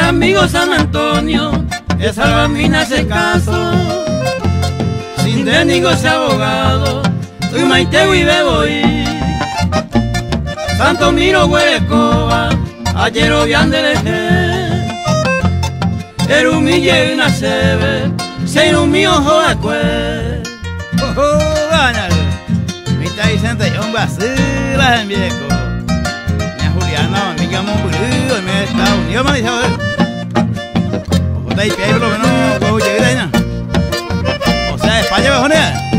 Amigo San Antonio, esa bambina se casó. Sin técnico ese abogado, y maite y beboí. Santo Miro Huerecoba, ayer obiandeleje. Erumille una sebe, se ilumio joacue. Ganal, me está diciendo un vacila en viejo. Ña Juliana, mi amiga Monbulú, me está unido, me dice, y por lo menos huevo llegué, o sea, España bajonea.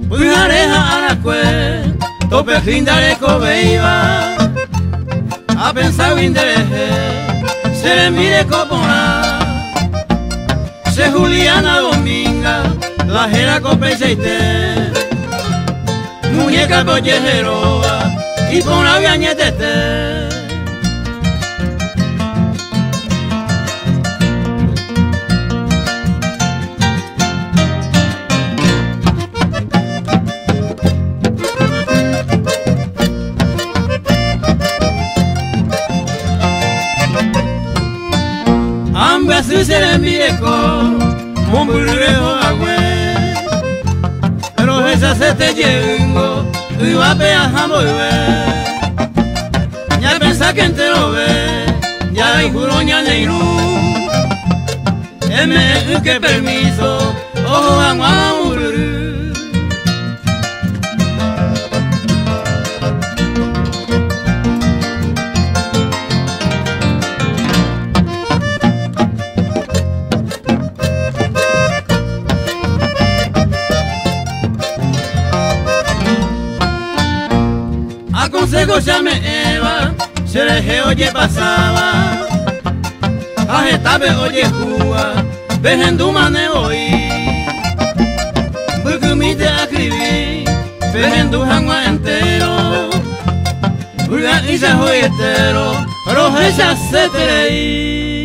Una oreja a la cue, tope fin de cobeiva. A pensar en dereje, se le mire copona. Se Juliana Dominga, la jera cope y seite. Muñeca pollejeroa, y por la viañetete. Así se le envíe con un burrejo agüe. Pero esa se te llegó y va a peajar muy bien. Ya pensá que te lo ve, ya hay juroña neirú. Que permiso, ojo a murru. Consejo ya me eva, se deje oye pasaba. A Getafe oye Cuba, vejenduma ne oí. Porque me te escribí, vejendujangua entero. Porque hice hoy entero, pero ella se te leí.